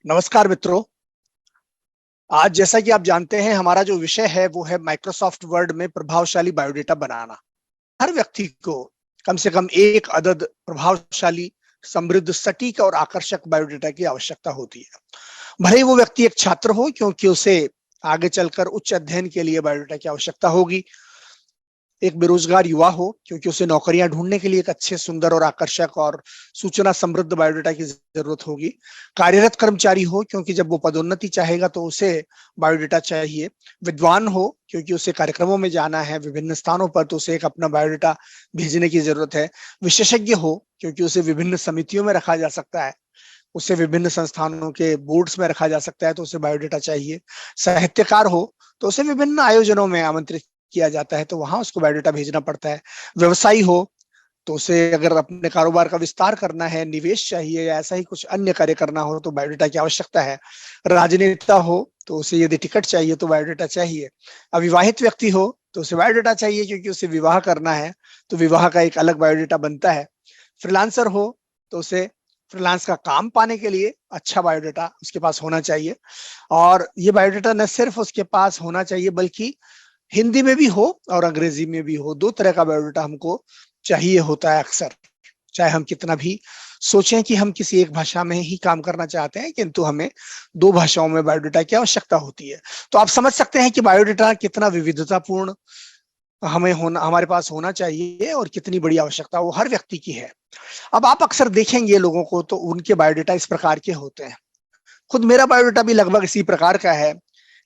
नमस्कार मित्रों। आज जैसा कि आप जानते हैं हमारा जो विषय है वो है माइक्रोसॉफ्ट वर्ड में प्रभावशाली बायोडेटा बनाना। हर व्यक्ति को कम से कम एक अदद प्रभावशाली, समृद्ध, सटीक और आकर्षक बायोडेटा की आवश्यकता होती है। भले ही वो व्यक्ति एक छात्र हो, क्योंकि उसे आगे चलकर उच्च अध्ययन के लिए बायोडेटा की आवश्यकता होगी। एक बेरोजगार युवा हो, क्योंकि उसे नौकरियां ढूंढने के लिए एक अच्छे, सुंदर और आकर्षक और सूचना समृद्ध बायोडेटा की जरूरत होगी। कार्यरत कर्मचारी हो, क्योंकि जब वो पदोन्नति चाहेगा तो उसे बायोडेटा चाहिए। विद्वान हो, क्योंकि उसे कार्यक्रमों में जाना है विभिन्न स्थानों पर, तो उसे एक अपना बायोडेटा भेजने की जरूरत है। विशेषज्ञ हो, क्योंकि उसे विभिन्न समितियों में रखा जा सकता है, उसे विभिन्न संस्थानों के बोर्ड्स में रखा जा सकता है, तो उसे बायोडेटा चाहिए। साहित्यकार हो, तो उसे विभिन्न आयोजनों में आमंत्रित किया जाता है, तो वहां उसको बायोडेटा भेजना पड़ता है। व्यवसायी हो, तो उसे अगर अपने कारोबार का विस्तार करना है, निवेश चाहिए या ऐसा ही कुछ अन्य कार्य करना हो तो बायोडेटा की आवश्यकता है। राजनेता हो, तो उसे यदि टिकट चाहिए तो बायोडेटा चाहिए। अविवाहित व्यक्ति हो तो उसे बायोडेटा चाहिए, क्योंकि उसे विवाह करना है, तो विवाह का एक अलग बायोडेटा बनता है। फ्रीलांसर हो, तो उसे फ्रीलांस का काम पाने के लिए अच्छा बायोडेटा उसके पास होना चाहिए। और ये बायोडेटा न सिर्फ उसके पास होना चाहिए, बल्कि हिंदी में भी हो और अंग्रेजी में भी हो। दो तरह का बायोडेटा हमको चाहिए होता है अक्सर। चाहे हम कितना भी सोचें कि हम किसी एक भाषा में ही काम करना चाहते हैं, किंतु हमें दो भाषाओं में बायोडेटा की आवश्यकता होती है। तो आप समझ सकते हैं कि बायोडेटा कितना विविधतापूर्ण हमें होना, हमारे पास होना चाहिए, और कितनी बड़ी आवश्यकता वो हर व्यक्ति की है। अब आप अक्सर देखेंगे लोगों को, तो उनके बायोडेटा इस प्रकार के होते हैं। खुद मेरा बायोडेटा भी लगभग इसी प्रकार का है।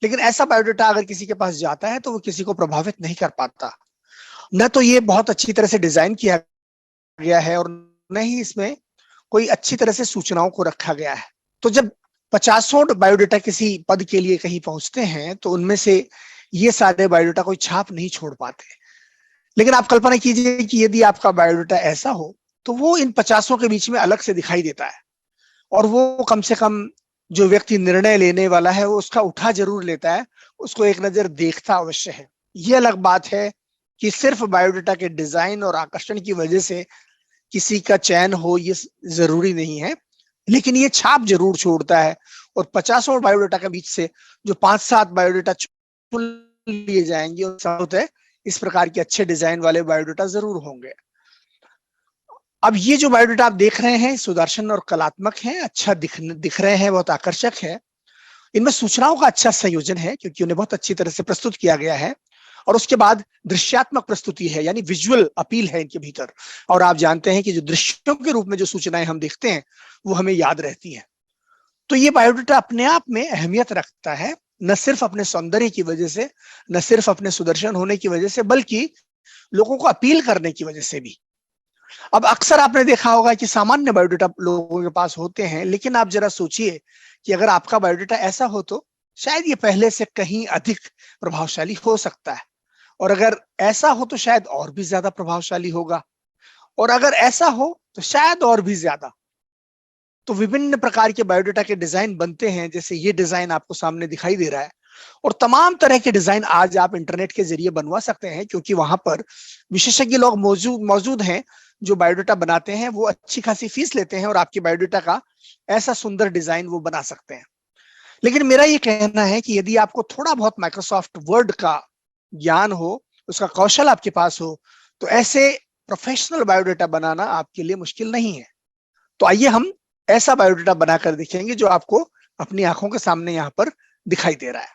लेकिन ऐसा बायोडेटा अगर किसी के पास जाता है तो वो किसी को प्रभावित नहीं कर पाता। न तो ये बहुत अच्छी तरह से डिजाइन किया गया है, और न ही इसमें कोई अच्छी तरह से सूचनाओं को रखा गया है। तो जब पचासों बायोडेटा किसी पद के लिए कहीं पहुंचते हैं, तो उनमें से ये सारे बायोडेटा कोई छाप नहीं छोड़ पाते। लेकिन आप कल्पना कीजिए कि यदि आपका बायोडेटा ऐसा हो, तो वो इन पचासों के बीच में अलग से दिखाई देता है। और वो कम से कम जो व्यक्ति निर्णय लेने वाला है वो उसका उठा जरूर लेता है, उसको एक नजर देखता अवश्य है। ये अलग बात है कि सिर्फ बायोडेटा के डिजाइन और आकर्षण की वजह से किसी का चयन हो, ये जरूरी नहीं है। लेकिन ये छाप जरूर छोड़ता है। और पचासों बायोडेटा के बीच से जो 5-7 बायोडेटा चुन लिए जाएंगे, है इस प्रकार के अच्छे डिजाइन वाले बायोडेटा जरूर होंगे। अब ये जो बायोडेटा आप देख रहे हैं सुदर्शन और कलात्मक हैं, अच्छा दिख रहे हैं, बहुत आकर्षक है। इनमें सूचनाओं का अच्छा संयोजन है, क्योंकि उन्हें बहुत अच्छी तरह से प्रस्तुत किया गया है। और उसके बाद दृश्यात्मक प्रस्तुति है, यानी विजुअल अपील है इनके भीतर। और आप जानते हैं कि जो दृश्यों के रूप में जो सूचनाएं हम देखते हैं वो हमें याद रहती हैं। तो ये बायोडेटा अपने आप में अहमियत रखता है, न सिर्फ अपने सौंदर्य की वजह से, न सिर्फ अपने सुदर्शन होने की वजह से, बल्कि लोगों को अपील करने की वजह से भी। अब अक्सर आपने देखा होगा कि सामान्य बायोडेटा लोगों के पास होते हैं, लेकिन आप जरा सोचिए कि अगर आपका बायोडेटा ऐसा हो तो शायद ये पहले से कहीं अधिक प्रभावशाली हो सकता है। और अगर ऐसा हो तो शायद और भी ज्यादा प्रभावशाली होगा। और अगर ऐसा हो तो शायद और भी ज्यादा। तो विभिन्न प्रकार के बायोडेटा के डिजाइन बनते हैं, जैसे ये डिजाइन आपको सामने दिखाई दे रहा है। और तमाम तरह के डिजाइन आज आप इंटरनेट के जरिए बनवा सकते हैं, क्योंकि वहां पर विशेषज्ञ लोग मौजूद मौजूद हैं जो बायोडेटा बनाते हैं। वो अच्छी खासी फीस लेते हैं और आपके बायोडेटा का ऐसा सुंदर डिजाइन वो बना सकते हैं। लेकिन मेरा ये कहना है कि यदि आपको थोड़ा बहुत माइक्रोसॉफ्ट वर्ड का ज्ञान हो, उसका कौशल आपके पास हो, तो ऐसे प्रोफेशनल बायोडेटा बनाना आपके लिए मुश्किल नहीं है। तो आइए हम ऐसा बायोडेटा बनाकर दिखेंगे जो आपको अपनी आंखों के सामने यहाँ पर दिखाई दे रहा है।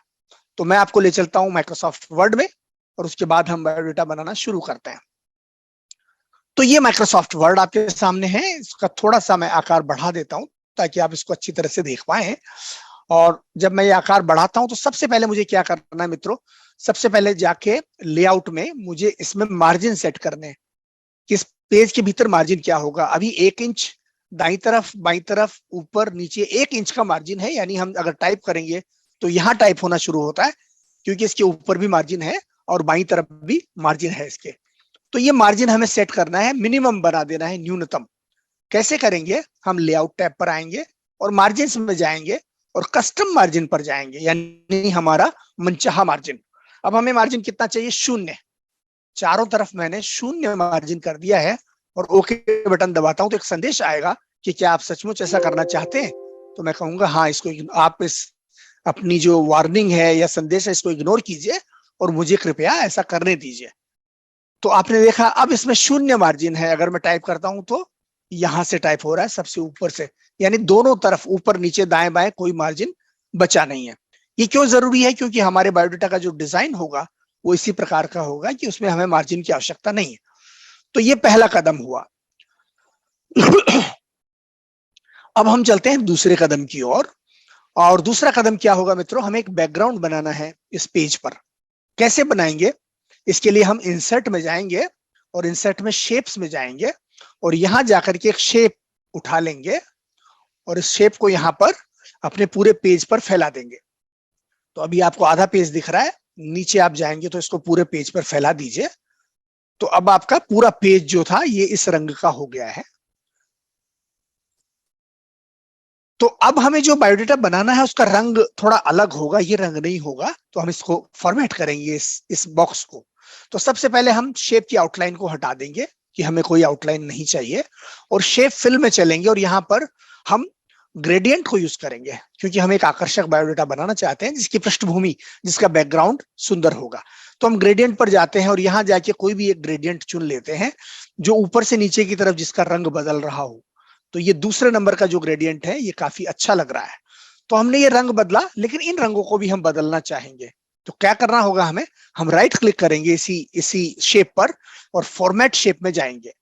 तो मैं आपको ले चलता हूं माइक्रोसॉफ्ट वर्ड में, और उसके बाद हम बायोडेटा बनाना शुरू करते हैं। तो ये माइक्रोसॉफ्ट वर्ड आपके सामने है। इसका थोड़ा सा मैं आकार बढ़ा देता हूं ताकि आप इसको अच्छी तरह से देख पाए। और जब मैं ये आकार बढ़ाता हूं तो सबसे पहले मुझे क्या करना है मित्रों, सबसे पहले जाके लेआउट में मुझे इसमें मार्जिन सेट करने हैं कि इस पेज के भीतर मार्जिन क्या होगा। अभी 1 इंच दाई तरफ, बाई तरफ, ऊपर नीचे 1 इंच का मार्जिन है। यानी हम अगर टाइप करेंगे तो यहाँ टाइप होना शुरू होता है, क्योंकि इसके ऊपर भी मार्जिन है और बाई तरफ भी मार्जिन है इसके। तो ये मार्जिन हमें सेट करना है, मिनिमम बना देना है, न्यूनतम। कैसे करेंगे, हम लेआउट टैब पर आएंगे और मार्जिन में जाएंगे और कस्टम मार्जिन पर जाएंगे, यानी हमारा मनचाहा मार्जिन। अब हमें मार्जिन कितना चाहिए, 0। चारों तरफ मैंने 0 मार्जिन कर दिया है और ओके बटन दबाता हूं तो एक संदेश आएगा कि क्या आप सचमुच ऐसा करना चाहते हैं। तो मैं कहूंगा हाँ, इसको आप इस अपनी जो वार्निंग है या संदेश है इसको इग्नोर कीजिए और मुझे कृपया ऐसा करने दीजिए। तो आपने देखा अब इसमें शून्य मार्जिन है। अगर मैं टाइप करता हूं तो यहां से टाइप हो रहा है सबसे ऊपर से, यानी दोनों तरफ ऊपर नीचे दाएं बाएं कोई मार्जिन बचा नहीं है। ये क्यों जरूरी है? क्योंकि हमारे बायोडाटा का जो डिजाइन होगा वो इसी प्रकार का होगा कि उसमें हमें मार्जिन की आवश्यकता नहीं है। तो ये पहला कदम हुआ। अब हम चलते हैं दूसरे कदम की ओर। और दूसरा कदम क्या होगा मित्रों? हमें एक बैकग्राउंड बनाना है इस पेज पर। कैसे बनाएंगे? इसके लिए हम इंसर्ट में जाएंगे और इंसर्ट में शेप्स में जाएंगे और यहां जाकर के एक शेप उठा लेंगे और इस शेप को यहां पर अपने पूरे पेज पर फैला देंगे। तो अभी आपको आधा पेज दिख रहा है, नीचे आप जाएंगे तो इसको पूरे पेज पर फैला दीजिए। तो अब आपका पूरा पेज जो था ये इस रंग का हो गया है। तो अब हमें जो बायोडाटा बनाना है उसका रंग थोड़ा अलग होगा, ये रंग नहीं होगा। तो हम इसको फॉर्मेट करेंगे इस बॉक्स को। तो सबसे पहले हम शेप की आउटलाइन को हटा देंगे कि हमें कोई आउटलाइन नहीं चाहिए, और शेप फिल में चलेंगे और यहां पर हम ग्रेडियंट को यूज करेंगे, क्योंकि हम एक आकर्षक बायोडाटा बनाना चाहते हैं जिसकी पृष्ठभूमि, जिसका बैकग्राउंड सुंदर होगा। तो हम ग्रेडियंट पर जाते हैं और यहां जाके कोई भी एक ग्रेडियंट चुन लेते हैं जो ऊपर से नीचे की तरफ जिसका रंग बदल रहा हो। तो ये दूसरे नंबर का जो ग्रेडियंट है ये काफी अच्छा लग रहा है। तो हमने ये रंग बदला, लेकिन इन रंगों को भी हम बदलना चाहेंगे। तो क्या करना होगा हमें? हम राइट क्लिक करेंगे इसी इसी शेप पर और फॉर्मेट शेप में जाएंगे।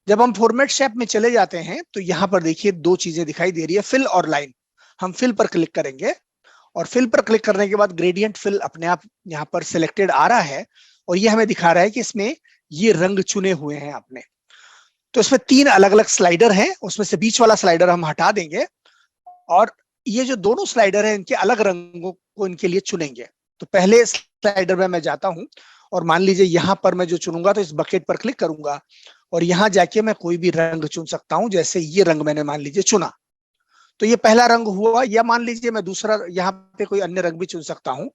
जब हम फॉर्मेट शेप में चले जाते हैं तो यहां पर देखिए दो चीजें दिखाई दे रही है, फिल और लाइन। हम फिल पर क्लिक करेंगे और फिल पर क्लिक करने के बाद ग्रेडियंट फिल अपने आप यहाँ पर सिलेक्टेड आ रहा है और ये हमें दिखा रहा है कि इसमें ये रंग चुने हुए हैं आपने। तो इसमें तीन अलग अलग स्लाइडर हैं, उसमें से बीच वाला स्लाइडर हम हटा देंगे और ये जो दोनों स्लाइडर हैं इनके अलग रंगों को इनके लिए चुनेंगे। तो पहले स्लाइडर में मैं जाता हूं और मान लीजिए यहां पर मैं जो चुनूंगा तो इस बकेट पर क्लिक करूंगा और यहां जाके मैं कोई भी रंग चुन सकता हूं। जैसे ये रंग मैंने मान लीजिए चुना, तो ये पहला रंग हुआ। या मान लीजिए मैं दूसरा यहाँ पे कोई अन्य रंग भी चुन सकता हूं,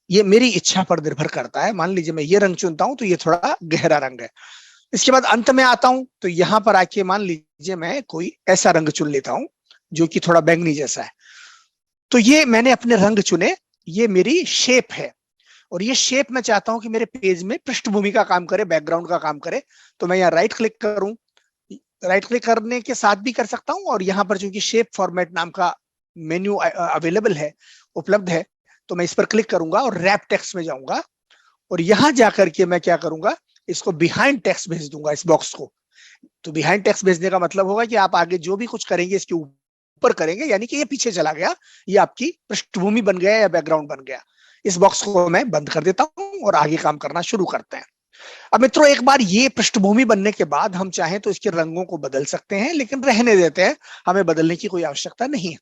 ये मेरी इच्छा पर निर्भर करता है। मान लीजिए मैं ये रंग चुनता हूं तो ये थोड़ा गहरा रंग है। इसके बाद अंत में आता हूं तो यहां पर आके मान लीजिए मैं कोई ऐसा रंग चुन लेता हूं जो कि थोड़ा बैंगनी जैसा है। तो ये मैंने अपने रंग चुने, ये मेरी शेप है। और ये शेप मैं चाहता हूं कि मेरे पेज में पृष्ठभूमि का काम करे, बैकग्राउंड का काम करे। तो मैं यहाँ राइट क्लिक करूं, राइट क्लिक करने के साथ भी कर सकता हूं और यहाँ पर चूंकि शेप फॉर्मेट नाम का मेन्यू अवेलेबल है, उपलब्ध है, तो मैं इस पर क्लिक करूंगा और रैप टेक्स्ट में जाऊंगा और यहां जाकर के मैं क्या करूंगा, इसको बिहाइंड टेक्स्ट भेज दूंगा इस बॉक्स को। तो बिहाइंड टेक्स्ट भेजने का मतलब होगा कि आप आगे जो भी कुछ करेंगे इसके ऊपर करेंगे, यानी कि ये पीछे चला गया, ये आपकी पृष्ठभूमि बन गया या बैकग्राउंड बन गया। इस बॉक्स को मैं बंद कर देता हूं और आगे काम करना शुरू करते हैं। अब मित्रों एक बार ये पृष्ठभूमि बनने के बाद हम चाहें तो इसके रंगों को बदल सकते हैं, लेकिन रहने देते हैं, हमें बदलने की कोई आवश्यकता नहीं है।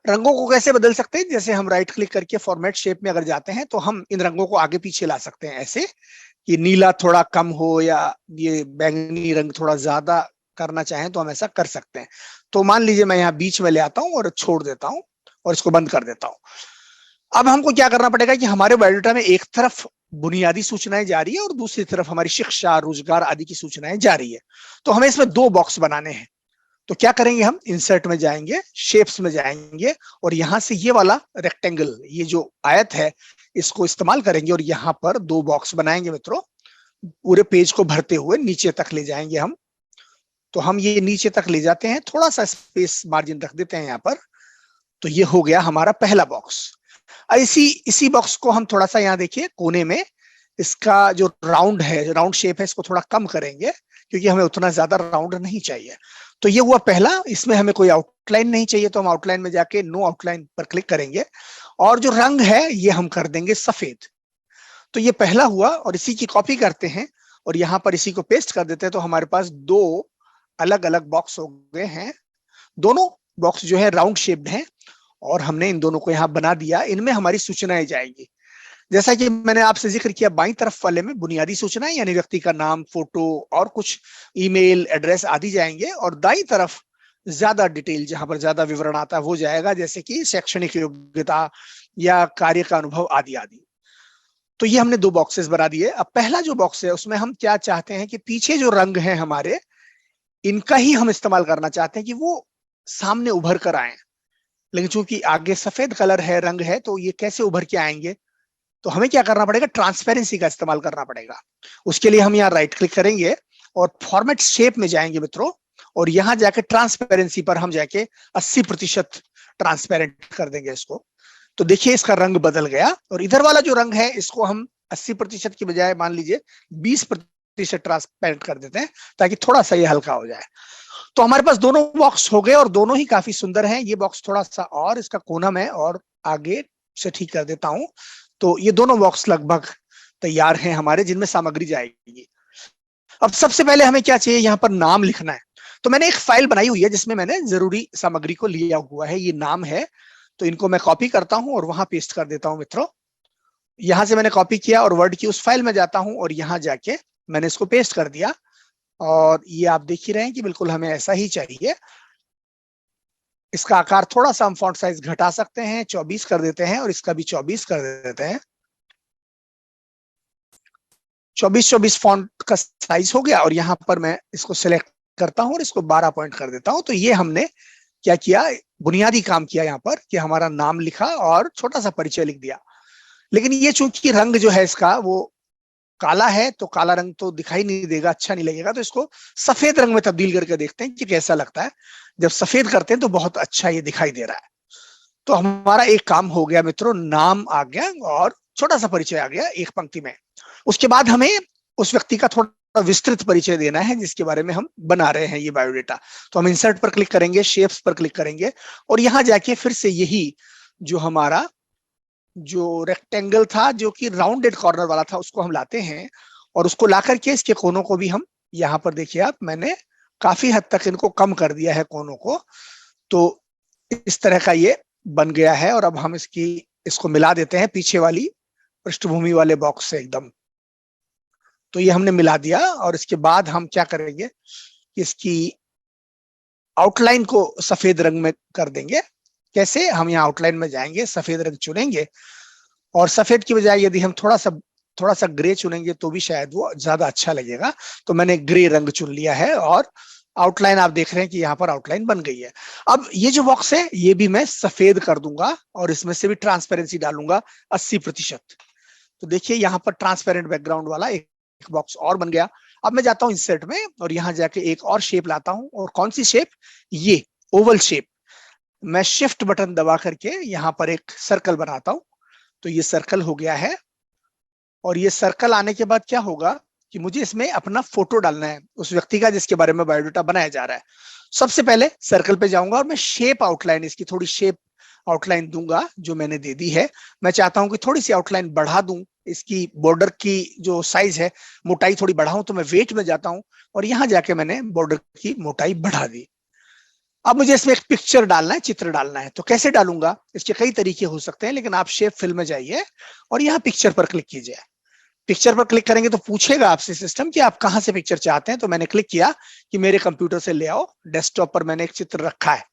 रंगों को कैसे बदल सकते हैं? जैसे हम राइट क्लिक करके फॉर्मेट शेप में अगर जाते हैं तो हम इन रंगों को आगे पीछे ला सकते हैं, ऐसे कि नीला थोड़ा कम हो या ये बैंगनी रंग थोड़ा ज्यादा करना चाहें तो हम ऐसा कर सकते हैं। तो मान लीजिए मैं यहाँ बीच में ले आता हूँ और छोड़ देता हूँ और इसको बंद कर देता हूँ। अब हमको क्या करना पड़ेगा कि हमारे बायोडाटा में एक तरफ बुनियादी सूचनाएं जा रही है और दूसरी तरफ हमारी शिक्षा, रोजगार आदि की सूचनाएं जा रही है। तो हमें इसमें दो बॉक्स बनाने हैं। तो क्या करेंगे, हम इंसर्ट में जाएंगे, शेप्स में जाएंगे और यहां से ये वाला रेक्टेंगल, ये जो आयत है, इसको इस्तेमाल करेंगे और यहां पर दो बॉक्स बनाएंगे मित्रों। पूरे पेज को भरते हुए नीचे तक ले जाएंगे हम। तो हम ये नीचे तक ले जाते हैं, थोड़ा सा स्पेस मार्जिन रख देते हैं यहाँ पर। तो ये हो गया हमारा पहला बॉक्स। इसी इसी बॉक्स को हम थोड़ा सा यहाँ देखिए कोने में, इसका जो राउंड है, राउंड शेप है, इसको थोड़ा कम करेंगे क्योंकि हमें उतना ज्यादा राउंड नहीं चाहिए। तो ये हुआ पहला। इसमें हमें कोई आउटलाइन नहीं चाहिए तो हम आउटलाइन में जाके नो आउटलाइन पर क्लिक करेंगे और जो रंग है ये हम कर देंगे सफेद। तो ये पहला हुआ और इसी की कॉपी करते हैं और यहाँ पर इसी को पेस्ट कर देते हैं। तो हमारे पास दो अलग अलग बॉक्स हो गए हैं। दोनों बॉक्स जो है राउंड शेप्ड हैं और हमने इन दोनों को यहाँ बना दिया। इनमें हमारी सूचनाएं जाएंगी। जैसा कि मैंने आपसे जिक्र किया, बाईं तरफ वाले में बुनियादी सूचनाएं यानी व्यक्ति का नाम, फोटो और कुछ ईमेल एड्रेस आदि जाएंगे और दाईं तरफ ज्यादा डिटेल, जहां पर ज्यादा विवरण आता है वो जाएगा, जैसे कि शैक्षणिक योग्यता या कार्य का अनुभव आदि आदि। तो ये हमने दो बॉक्सेस बना दिए। अब पहला जो बॉक्स है उसमें हम क्या चाहते हैं कि पीछे जो रंग है हमारे, इनका ही हम इस्तेमाल करना चाहते हैं कि वो सामने उभर कर आए, लेकिन चूंकि आगे सफेद कलर है, रंग है, तो ये कैसे उभर के आएंगे? तो हमें क्या करना पड़ेगा? ट्रांसपेरेंसी का इस्तेमाल करना पड़ेगा। उसके लिए हम यहाँ राइट क्लिक करेंगे और फॉर्मेट शेप में जाएंगे मित्रों, और यहां जाके ट्रांसपेरेंसी पर हम जाके 80% ट्रांसपेरेंट कर देंगे इसको। तो देखिए इसका रंग बदल गया, और इधर वाला जो रंग है इसको हम 80% की बजाय मान लीजिए 20% ट्रांसपेरेंट कर देते हैं, ताकि थोड़ा सा ये हल्का हो जाए। तो हमारे पास दोनों बॉक्स हो गए और दोनों ही काफी सुंदर हैं। ये बॉक्स थोड़ा सा और इसका कोना में और आगे से ठीक कर देता हूं। तो ये दोनों बॉक्स लगभग तैयार हैं हमारे, जिनमें सामग्री जाएगी। अब सबसे पहले हमें क्या चाहिए? यहाँ पर नाम लिखना है। तो मैंने एक फाइल बनाई हुई है जिसमें मैंने जरूरी सामग्री को लिया हुआ है, ये नाम है। तो इनको मैं कॉपी करता हूं और वहां पेस्ट कर देता हूं मित्रों। यहां से मैंने कॉपी किया और वर्ड की उस फाइल में जाता हूं और यहां जाके मैंने इसको पेस्ट कर दिया। और ये आप देख ही रहे हैं कि बिल्कुल हमें ऐसा ही चाहिए। इसका आकार थोड़ा सा हम फॉन्ट साइज घटा सकते हैं, 24 कर देते हैं, और इसका भी 24 कर देते हैं। 24 फॉन्ट का साइज हो गया, और यहां पर मैं इसको सिलेक्ट करता हूं और इसको 12 पॉइंट कर देता हूं। तो ये हमने क्या किया? बुनियादी काम किया यहाँ पर, कि हमारा नाम लिखा और छोटा सा परिचय लिख दिया। लेकिन ये चूंकि रंग जो है इसका वो काला है, तो काला रंग तो दिखाई नहीं देगा, अच्छा नहीं लगेगा। तो इसको सफेद रंग में तब्दील करके देखते हैं कि कैसा लगता है। जब सफेद करते हैं तो बहुत अच्छा ये दिखाई दे रहा है। तो हमारा एक काम हो गया मित्रों, नाम आ गया और छोटा सा परिचय आ गया एक पंक्ति में। उसके बाद हमें उस व्यक्ति का थोड़ा विस्तृत परिचय देना है जिसके बारे में हम बना रहे हैं ये बायोडेटा। तो हम इंसर्ट पर क्लिक करेंगे, शेप्स पर क्लिक करेंगे, और यहां जाके फिर से यही जो हमारा जो रेक्टेंगल था, जो कि राउंडेड कॉर्नर वाला था, उसको हम लाते हैं। और उसको ला करके इसके कोनों को भी हम यहाँ पर देखिए आप, मैंने काफी हद तक इनको कम कर दिया है कोनों को। तो इस तरह का ये बन गया है। और अब हम इसको मिला देते हैं पीछे वाली पृष्ठभूमि वाले बॉक्स से एकदम। तो ये हमने मिला दिया, और इसके बाद हम क्या करेंगे? इसकी आउटलाइन को सफेद रंग में कर देंगे। कैसे? हम यहाँ आउटलाइन में जाएंगे, सफेद रंग चुनेंगे, और सफेद की बजाय यदि हम थोड़ा सा ग्रे चुनेंगे तो भी शायद वो ज्यादा अच्छा लगेगा। तो मैंने ग्रे रंग चुन लिया है, और आउटलाइन आप देख रहे हैं कि यहाँ पर आउटलाइन बन गई है। अब ये जो बॉक्स है ये भी मैं सफेद कर दूंगा, और इसमें से भी ट्रांसपेरेंसी डालूंगा 80%। तो देखिए यहाँ पर ट्रांसपेरेंट बैकग्राउंड वाला एक बॉक्स और बन गया। अब मैं जाता हूँ इंसर्ट में, और यहाँ जाके एक और शेप लाता हूँ। और कौन सी शेप? ये ओवल शेप। मैं शिफ्ट बटन दबा करके यहाँ पर एक सर्कल बनाता हूँ। तो ये सर्कल हो गया है। और ये सर्कल आने के बाद क्या होगा कि मुझे इसमें अपना फोटो डालना है उस व्यक्ति का जिसके बारे में बायोडाटा बनाया जा रहा है। सबसे पहले सर्कल पे जाऊंगा और मैं शेप आउटलाइन, इसकी थोड़ी शेप आउटलाइन दूंगा जो मैंने दे दी है। मैं चाहता हूं कि थोड़ी सी आउटलाइन बढ़ा दूं, इसकी बॉर्डर की जो साइज है, मोटाई थोड़ी बढ़ाऊं। तो मैं वेट में जाता हूं और यहां जाके मैंने बॉर्डर की मोटाई बढ़ा दी। अब मुझे इसमें एक पिक्चर डालना है, चित्र डालना है। तो कैसे डालूंगा? इसके कई तरीके हो सकते हैं, लेकिन आप शेप फिल में जाइए और यहाँ पिक्चर पर क्लिक कीजिए। पिक्चर पर क्लिक करेंगे तो पूछेगा आपसे सिस्टम कि आप कहां से पिक्चर चाहते हैं। तो मैंने क्लिक किया कि मेरे कंप्यूटर से ले आओ। डेस्कटॉप पर मैंने एक चित्र रखा है।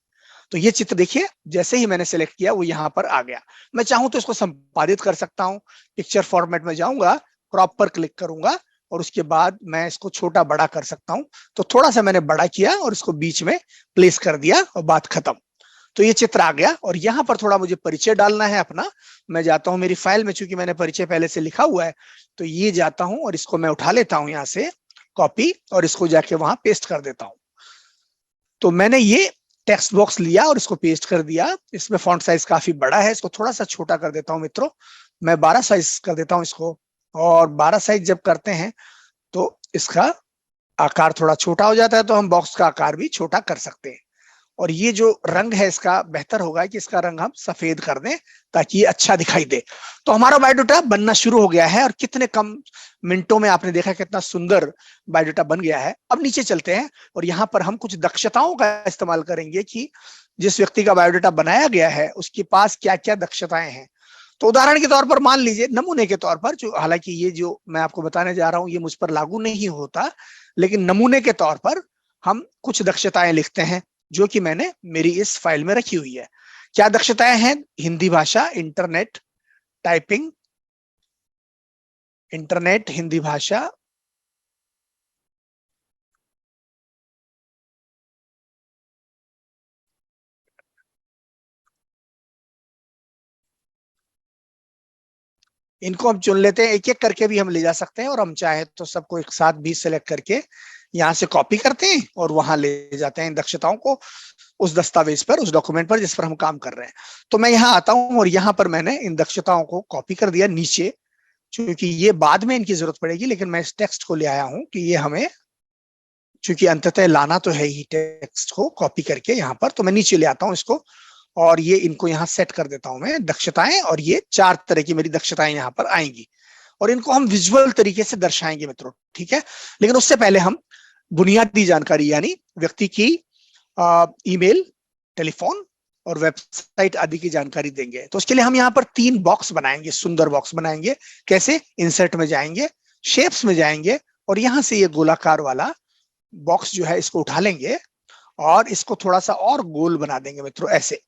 तो ये चित्र देखिए, जैसे ही मैंने सेलेक्ट किया वो यहाँ पर आ गया। मैं चाहूं तो इसको संपादित कर सकता हूं। पिक्चर फॉर्मेट में जाऊंगा, क्रॉप पर क्लिक करूंगा, और उसके बाद मैं इसको छोटा बड़ा कर सकता हूं। तो थोड़ा सा मैंने बड़ा किया और इसको बीच में प्लेस कर दिया, और बात खत्म। तो ये चित्र आ गया। और यहाँ पर थोड़ा मुझे परिचय डालना है अपना। मैं जाता हूं मेरी फाइल में, चूंकि मैंने परिचय पहले से लिखा हुआ है, तो ये जाता हूं और इसको मैं उठा लेता हूं यहाँ से कॉपी, और इसको जाके वहां पेस्ट कर देता हूं। तो मैंने ये टेक्स्ट बॉक्स लिया और इसको पेस्ट कर दिया। इसमें फॉन्ट साइज काफी बड़ा है, इसको थोड़ा सा छोटा कर देता हूं मित्रों। मैं 12 साइज कर देता हूं इसको। और 12 साइज जब करते हैं तो इसका आकार थोड़ा छोटा हो जाता है, तो हम बॉक्स का आकार भी छोटा कर सकते हैं। और ये जो रंग है इसका, बेहतर होगा कि इसका रंग हम सफेद कर दें ताकि ये अच्छा दिखाई दे। तो हमारा बायोडाटा बनना शुरू हो गया है, और कितने कम मिनटों में आपने देखा कितना सुंदर बायोडाटा बन गया है। अब नीचे चलते हैं और यहाँ पर हम कुछ दक्षताओं का इस्तेमाल करेंगे कि जिस व्यक्ति का बायोडाटा बनाया गया है उसके पास क्या क्या दक्षताएं हैं। तो उदाहरण के तौर पर मान लीजिए, नमूने के तौर पर, जो हालांकि ये जो मैं आपको बताने जा रहा हूं ये मुझ पर लागू नहीं होता, लेकिन नमूने के तौर पर हम कुछ दक्षताएं लिखते हैं जो कि मैंने मेरी इस फाइल में रखी हुई है। क्या दक्षताएं हैं? हिंदी भाषा, इंटरनेट, टाइपिंग, इंटरनेट, हिंदी भाषा, इनको हम चुन लेते हैं, एक एक करके भी हम ले जा सकते हैं, और हम चाहे तो सबको एक साथ भी सिलेक्ट करके यहाँ से कॉपी करते हैं और वहां ले जाते हैं इन दक्षताओं को, उस दस्तावेज पर, उस डॉक्यूमेंट पर जिस पर हम काम कर रहे हैं। तो मैं यहाँ आता हूं और यहाँ पर मैंने इन दक्षताओं को कॉपी कर दिया नीचे, क्योंकि ये बाद में इनकी जरूरत पड़ेगी, लेकिन मैं इस टेक्स्ट को ले आया हूं कि ये हमें, क्योंकि अंततः लाना तो है ही टेक्स्ट को कॉपी करके यहाँ पर, तो मैं नीचे ले आता हूँ इसको, और ये इनको यहाँ सेट कर देता हूं मैं दक्षताएं, और ये 4 तरह की मेरी दक्षताएं यहाँ पर आएंगी, और इनको हम विजुअल तरीके से दर्शाएंगे मित्रों, ठीक है। लेकिन उससे पहले हम बुनियादी जानकारी यानी व्यक्ति की ईमेल, टेलीफोन और वेबसाइट आदि की जानकारी देंगे। तो उसके लिए हम यहाँ पर 3 बॉक्स बनाएंगे, सुंदर बॉक्स बनाएंगे। कैसे? इंसर्ट में जाएंगे, शेप्स में जाएंगे, और यहां से ये गोलाकार वाला बॉक्स जो है इसको उठा लेंगे और इसको थोड़ा सा और गोल बना देंगे मित्रों, ऐसे,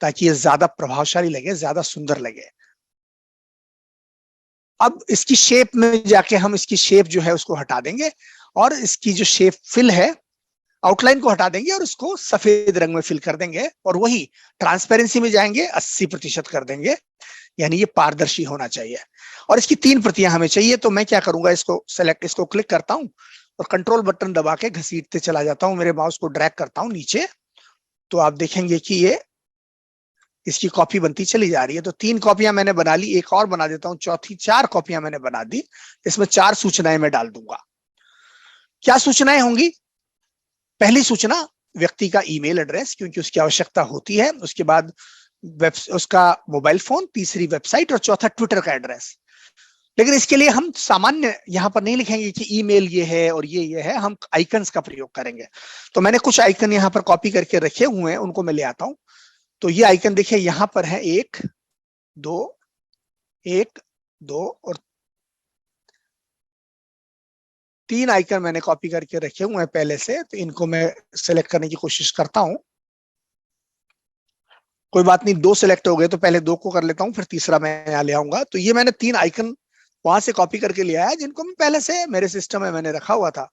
ताकि ये ज्यादा प्रभावशाली लगे, ज्यादा सुंदर लगे। अब इसकी शेप में जाके हम इसकी शेप जो है उसको हटा देंगे, और इसकी जो शेप फिल है, आउटलाइन को हटा देंगे और उसको सफेद रंग में फिल कर देंगे, और वही ट्रांसपेरेंसी में जाएंगे, 80% कर देंगे, यानी ये पारदर्शी होना चाहिए। और इसकी 3 प्रतियां हमें चाहिए। तो मैं क्या करूंगा, इसको सेलेक्ट, इसको क्लिक करता हूं और कंट्रोल बटन दबा के घसीटते चला जाता हूं, मेरे माउस को ड्रैग करता हूं नीचे, तो आप देखेंगे कि ये इसकी कॉपी बनती चली जा रही है। तो 3 कॉपियां मैंने बना ली, एक और बना देता हूं, चौथी 4 कॉपियां मैंने बना दी। इसमें 4 सूचनाएं मैं डाल दूंगा। क्या सूचनाएं होंगी? पहली सूचना व्यक्ति का ईमेल एड्रेस, क्योंकि उसकी आवश्यकता होती है। उसके बाद उसका मोबाइल फोन, तीसरी वेबसाइट, और चौथा ट्विटर का एड्रेस। लेकिन इसके लिए हम सामान्य यहां पर नहीं लिखेंगे कि ईमेल ये है और ये है, हम आइकन्स का प्रयोग करेंगे। तो मैंने कुछ आइकन यहां पर कॉपी करके रखे हुए हैं, उनको मैं ले आता हूं। तो ये आइकन देखिए यहां पर है, 1 2 1 2 और 3 आइकन मैंने कॉपी करके रखे हुए हैं पहले से। तो इनको मैं सेलेक्ट करने की कोशिश करता हूं। कोई बात नहीं, 2 सिलेक्ट हो गए तो पहले 2 को कर लेता हूं, फिर तीसरा मैं यहाँ ले आऊंगा। तो ये मैंने 3 आइकन वहां से कॉपी करके लिया है, जिनको मैं पहले से मेरे सिस्टम में मैंने रखा हुआ था।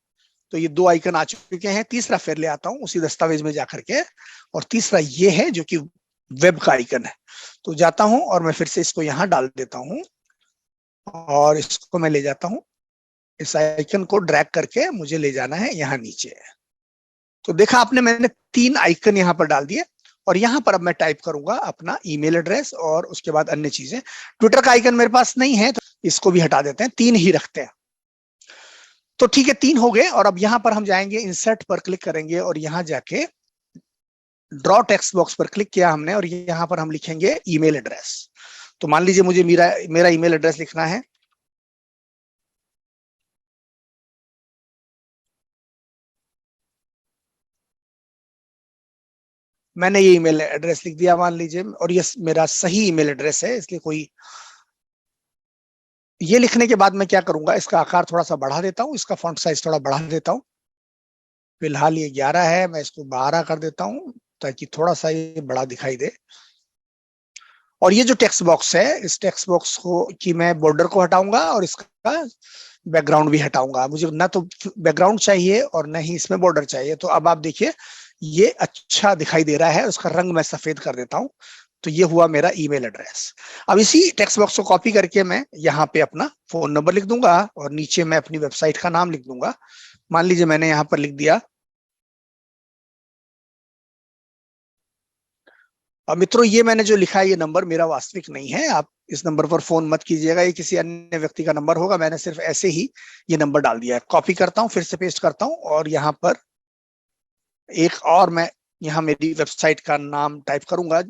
तो ये 2 आइकन आ चुके हैं। तीसरा फिर ले आता हूँ उसी दस्तावेज में जाकर के, और तीसरा ये है जो कि वेब का आइकन है। तो जाता हूं और मैं फिर से इसको यहाँ डाल देता हूँ, और इसको मैं ले जाता हूँ, इस आइकन को ड्रैग करके मुझे ले जाना है यहाँ नीचे। तो देखा आपने, मैंने 3 आइकन यहाँ पर डाल दिए, और यहाँ पर अब मैं टाइप करूंगा अपना ईमेल एड्रेस और उसके बाद अन्य चीजें। ट्विटर का आइकन मेरे पास नहीं है, तो इसको भी हटा देते हैं, 3 ही रखते हैं। तो ठीक है, 3 हो गए। और अब यहाँ पर हम जाएंगे, इंसर्ट पर क्लिक करेंगे, और यहाँ जाके ड्रॉ टेक्स्ट बॉक्स पर क्लिक किया हमने, और यहाँ पर हम लिखेंगे ईमेल एड्रेस। तो मान लीजिए मुझे मेरा ईमेल एड्रेस लिखना है। मैंने ये ईमेल एड्रेस लिख दिया मान लीजिए, और ये मेरा सही ईमेल एड्रेस है, इसलिए कोई, ये लिखने के बाद मैं क्या करूंगा, इसका आकार थोड़ा सा बढ़ा देता हूं, इसका फॉन्ट साइज थोड़ा बढ़ा देता हूं। फिलहाल ये 11 है, मैं इसको 12 कर देता हूं, ताकि थोड़ा सा ये बड़ा दिखाई दे। और ये जो टेक्स्ट बॉक्स है, इस टेक्स्ट बॉक्स को की मैं बॉर्डर को हटाऊंगा, और इसका बैकग्राउंड भी हटाऊंगा। मुझे ना तो बैकग्राउंड चाहिए और ना ही इसमें बॉर्डर चाहिए। तो अब आप देखिए, ये अच्छा दिखाई दे रहा है, उसका रंग मैं सफेद कर देता हूं। तो ये हुआ मेरा ईमेल एड्रेस। अब इसी टेक्स्ट बॉक्स को कॉपी करके मैं यहाँ पे अपना फोन नंबर लिख दूंगा, और नीचे मैं अपनी वेबसाइट का नाम लिख दूंगा। मान लीजिए मैंने यहाँ पर लिख दिया। अब मित्रों, ये मैंने जो लिखा है ये नंबर मेरा वास्तविक नहीं है, आप इस नंबर पर फोन मत कीजिएगा, ये किसी अन्य व्यक्ति का नंबर होगा। मैंने सिर्फ ऐसे ही ये नंबर डाल दिया है। कॉपी करता हूँ, फिर से पेस्ट करता हूँ, और यहाँ पर एक और मैं यहाँ मेरी वेबसाइट का नाम टाइप करूंगा।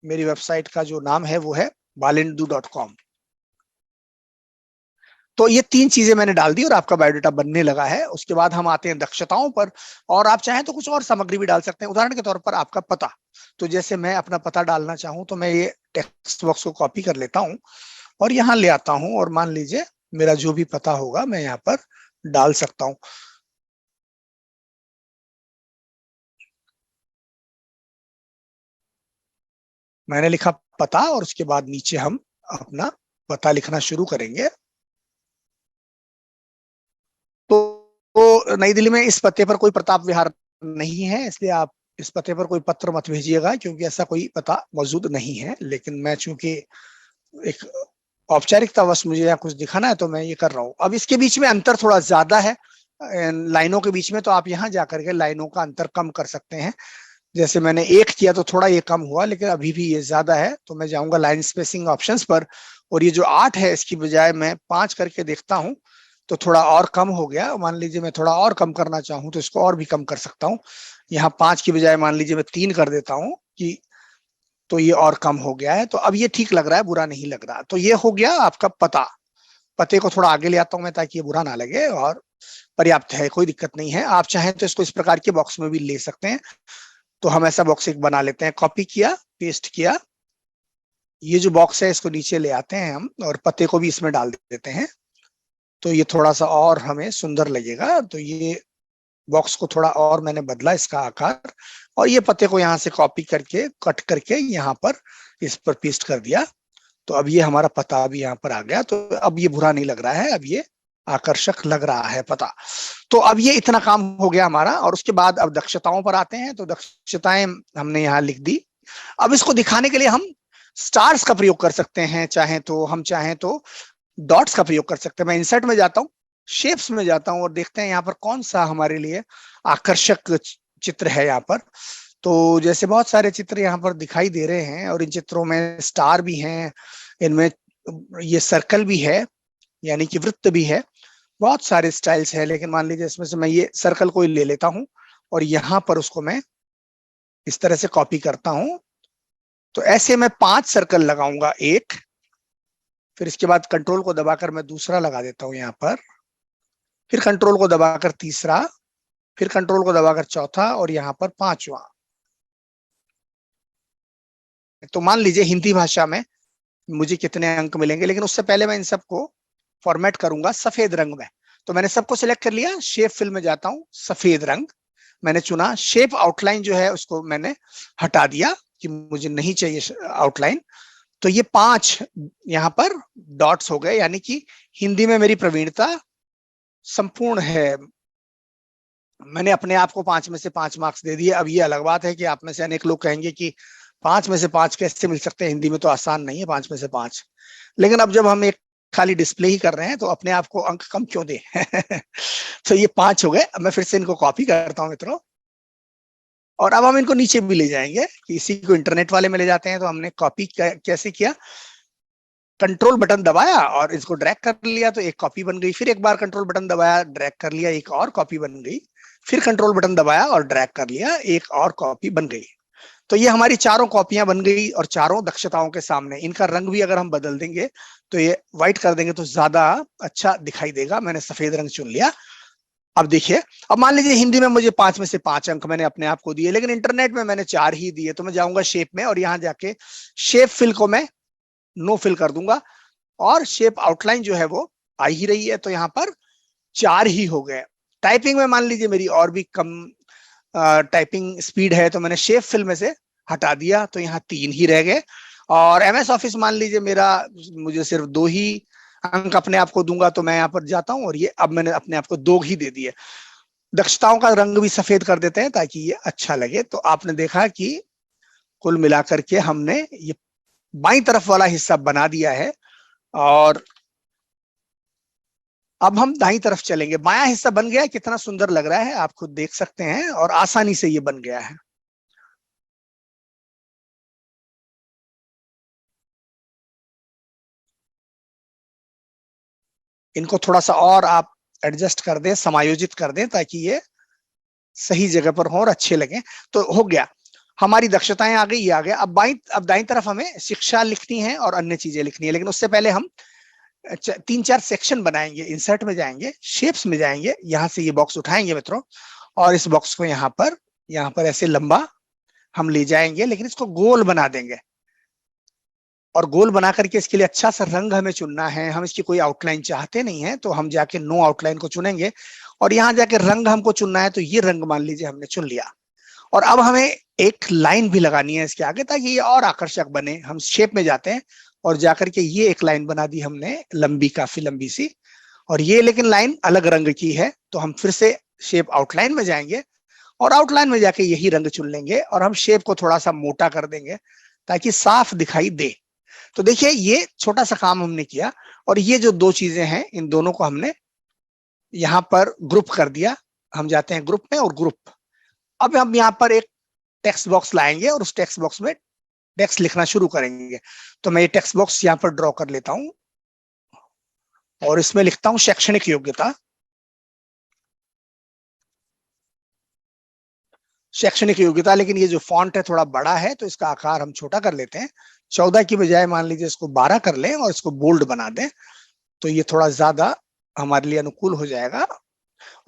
मेरी वेबसाइट का जो नाम है वो है balindu.com। तो ये 3 चीजें मैंने डाल दी और आपका बायोडाटा बनने लगा है। उसके बाद हम आते हैं दक्षताओं पर, और आप चाहें तो कुछ और सामग्री भी डाल सकते हैं। उदाहरण के तौर पर आपका पता। तो जैसे मैं अपना पता डालना चाहूं, तो मैं ये टेक्स्ट बॉक्स को कॉपी कर लेता हूं और यहाँ ले आता हूं, और मान लीजिए मेरा जो भी पता होगा मैं यहाँ पर डाल सकता हूं। मैंने लिखा पता, और उसके बाद नीचे हम अपना पता लिखना शुरू करेंगे। तो नई दिल्ली में इस पते पर कोई प्रताप विहार नहीं है, इसलिए आप इस पते पर कोई पत्र मत भेजिएगा, क्योंकि ऐसा कोई पता मौजूद नहीं है। लेकिन मैं चूंकि एक औपचारिकतावश मुझे यहाँ कुछ दिखाना है तो मैं ये कर रहा हूँ। अब इसके बीच में अंतर थोड़ा ज्यादा है लाइनों के बीच में, तो आप यहाँ जाकर के लाइनों का अंतर कम कर सकते हैं। जैसे मैंने एक किया तो थोड़ा ये कम हुआ, लेकिन अभी भी ये ज्यादा है, तो मैं जाऊंगा लाइन स्पेसिंग ऑप्शंस पर, और ये जो 8 है इसकी बजाय मैं 5 करके देखता हूँ, तो थोड़ा और कम हो गया। मान लीजिए मैं थोड़ा और कम करना चाहूँ तो इसको और भी कम कर सकता हूँ। यहाँ 5 की बजाय मान लीजिए मैं 3 कर देता हूँ कि, तो ये और कम हो गया है। तो अब ये ठीक लग रहा है, बुरा नहीं लग रहा। तो ये हो गया आपका पता। पते को थोड़ा आगे ले आता हूं मैं ताकि ये बुरा ना लगे, और पर्याप्त है, कोई दिक्कत नहीं है। आप चाहें तो इसको इस प्रकार के बॉक्स में भी ले सकते हैं। तो हम ऐसा बॉक्स एक बना लेते हैं, कॉपी किया, पेस्ट किया, ये जो बॉक्स है इसको नीचे ले आते हैं हम, और पते को भी इसमें डाल देते हैं, तो ये थोड़ा सा और हमें सुंदर लगेगा। तो ये बॉक्स को थोड़ा और मैंने बदला इसका आकार, और ये पते को यहाँ से कॉपी करके कट करके यहाँ पर इस पर पेस्ट कर दिया। तो अब ये हमारा पता भी यहाँ पर आ गया। तो अब ये बुरा नहीं लग रहा है, अब ये आकर्षक लग रहा है पता। तो अब ये इतना काम हो गया हमारा, और उसके बाद अब दक्षताओं पर आते हैं। तो दक्षताएं हमने यहाँ लिख दी। अब इसको दिखाने के लिए हम स्टार्स का प्रयोग कर सकते हैं, चाहें तो डॉट्स का प्रयोग कर सकते हैं। मैं इंसर्ट में जाता हूँ, शेप्स में जाता हूँ, और देखते हैं यहाँ पर कौन सा हमारे लिए आकर्षक चित्र है यहाँ पर। तो जैसे बहुत सारे चित्र यहाँ पर दिखाई दे रहे हैं, और इन चित्रों में स्टार भी हैं, इनमें ये सर्कल भी है, यानी कि वृत्त भी है, बहुत सारे स्टाइल्स है। लेकिन मान लीजिए इसमें से मैं ये सर्कल को ले लेता हूं, और यहाँ पर उसको मैं इस तरह से कॉपी करता हूं। तो ऐसे मैं 5 सर्कल लगाऊंगा, एक, फिर इसके बाद कंट्रोल को दबाकर मैं दूसरा लगा देता हूं यहाँ पर, फिर कंट्रोल को दबाकर तीसरा, फिर कंट्रोल को दबाकर चौथा, और यहाँ पर 5वां। तो मान लीजिए हिंदी भाषा में मुझे कितने अंक मिलेंगे, लेकिन उससे पहले मैं इन सबको फॉर्मेट करूंगा सफेद रंग में। तो मैंने सबको सिलेक्ट कर लिया, शेप फिल में जाता हूं, सफेद रंग मैंने चुना। शेप आउटलाइन जो है उसको मैंने हटा दिया कि मुझे नहीं चाहिए आउटलाइन। तो ये 5 यहाँ पर डॉट्स हो गए, यानी कि हिंदी में मेरी प्रवीणता संपूर्ण है। मैंने अपने आप को 5 में से 5 मार्क्स दे दिए। अब ये अलग बात है कि आप में से अनेक लोग कहेंगे कि 5 में से 5 कैसे मिल सकते हैं, हिंदी में तो आसान नहीं है 5 में से 5। लेकिन अब जब हम एक खाली डिस्प्ले ही कर रहे हैं तो अपने आप को अंक कम क्यों दे। तो ये 5 हो गए। अब मैं फिर से इनको कॉपी करता हूं मित्रों, और अब हम इनको नीचे भी ले जाएंगे कि इसी को इंटरनेट वाले में ले जाते हैं। तो हमने कॉपी कैसे किया, कंट्रोल बटन दबाया और इसको ड्रैग कर लिया, तो एक कॉपी बन गई। फिर एक बार कंट्रोल बटन दबाया, ड्रैग कर लिया, एक और कॉपी बन गई। फिर कंट्रोल बटन दबाया और ड्रैग कर लिया, एक और कॉपी बन गई। तो ये हमारी चारों कॉपियां बन गई, और चारों दक्षताओं के सामने। इनका रंग भी अगर हम बदल देंगे, तो ये व्हाइट कर देंगे तो ज्यादा अच्छा दिखाई देगा। मैंने सफेद रंग चुन लिया। अब देखिए, अब मान लीजिए हिंदी में मुझे 5 में से 5 अंक मैंने अपने आप को दिए, लेकिन इंटरनेट में मैंने 4 ही दिए। तो मैं जाऊंगा शेप में, और यहाँ जाके शेप फिल को मैं नो फिल कर दूंगा, और शेप आउटलाइन जो है वो आ ही रही है। तो यहाँ पर 4 ही हो गए। टाइपिंग में मान लीजिए मेरी और भी कम टाइपिंग स्पीड है, तो मैंने शेप फिल में से हटा दिया, तो यहाँ 3 ही रह गए। और एमएस ऑफिस मान लीजिए मेरा, मुझे सिर्फ 2 ही अंक अपने आप को दूंगा, तो मैं यहाँ पर जाता हूँ, और ये अब मैंने अपने आप को 2 ही दे दिए। दक्षताओं का रंग भी सफेद कर देते हैं ताकि ये अच्छा लगे। तो आपने देखा कि कुल मिलाकर के हमने ये बाईं तरफ वाला हिस्सा बना दिया है, और अब हम दाईं तरफ चलेंगे। बायां हिस्सा बन गया, कितना सुंदर लग रहा है आप खुद देख सकते हैं, और आसानी से ये बन गया है। इनको थोड़ा सा और आप एडजस्ट कर दें, समायोजित कर दें, ताकि ये सही जगह पर हो और अच्छे लगे। तो हो गया, हमारी दक्षताएं आ गई, ये आ गया। अब दाईं तरफ हमें शिक्षा लिखनी है और अन्य चीजें लिखनी है, लेकिन उससे पहले हम 3-4 सेक्शन बनाएंगे। इंसर्ट में जाएंगे, शेप्स में जाएंगे, यहां से ये बॉक्स उठाएंगे मित्रों, और इस बॉक्स को यहाँ पर ऐसे लंबा हम ले जाएंगे, लेकिन इसको गोल बना देंगे। और गोल बना करके इसके लिए अच्छा सा रंग हमें चुनना है। हम इसकी कोई आउटलाइन चाहते नहीं है, तो हम जाके नो आउटलाइन को चुनेंगे, और यहाँ जाके रंग हमको चुनना है। तो ये रंग मान लीजिए हमने चुन लिया, और अब हमें एक लाइन भी लगानी है इसके आगे, ताकि ये और आकर्षक बने। हम शेप में जाते हैं, और जाकर के ये एक लाइन बना दी हमने, लंबी, काफी लंबी सी। और ये लेकिन लाइन अलग रंग की है, तो हम फिर से शेप आउटलाइन में जाएंगे, और आउटलाइन में जाके यही रंग चुन लेंगे, और हम शेप को थोड़ा सा मोटा कर देंगे ताकि साफ दिखाई दे। तो देखिए ये छोटा सा काम हमने किया, और ये जो दो चीजें हैं इन दोनों को हमने यहाँ पर ग्रुप कर दिया। हम जाते हैं ग्रुप में और ग्रुप। अब हम यहाँ पर एक टेक्स्ट बॉक्स लाएंगे और उस टेक्स्ट बॉक्स में टेक्स्ट लिखना शुरू करेंगे। तो मैं ये टेक्स्ट बॉक्स यहाँ पर ड्रॉ कर लेता हूं और इसमें लिखता हूं शैक्षणिक योग्यता। शैक्षणिक योग्यता, लेकिन ये जो फॉन्ट है थोड़ा बड़ा है तो इसका आकार हम छोटा कर लेते हैं। 14 की बजाय मान लीजिए इसको 12 कर लें और इसको बोल्ड बना दें, तो ये थोड़ा ज्यादा हमारे लिए अनुकूल हो जाएगा।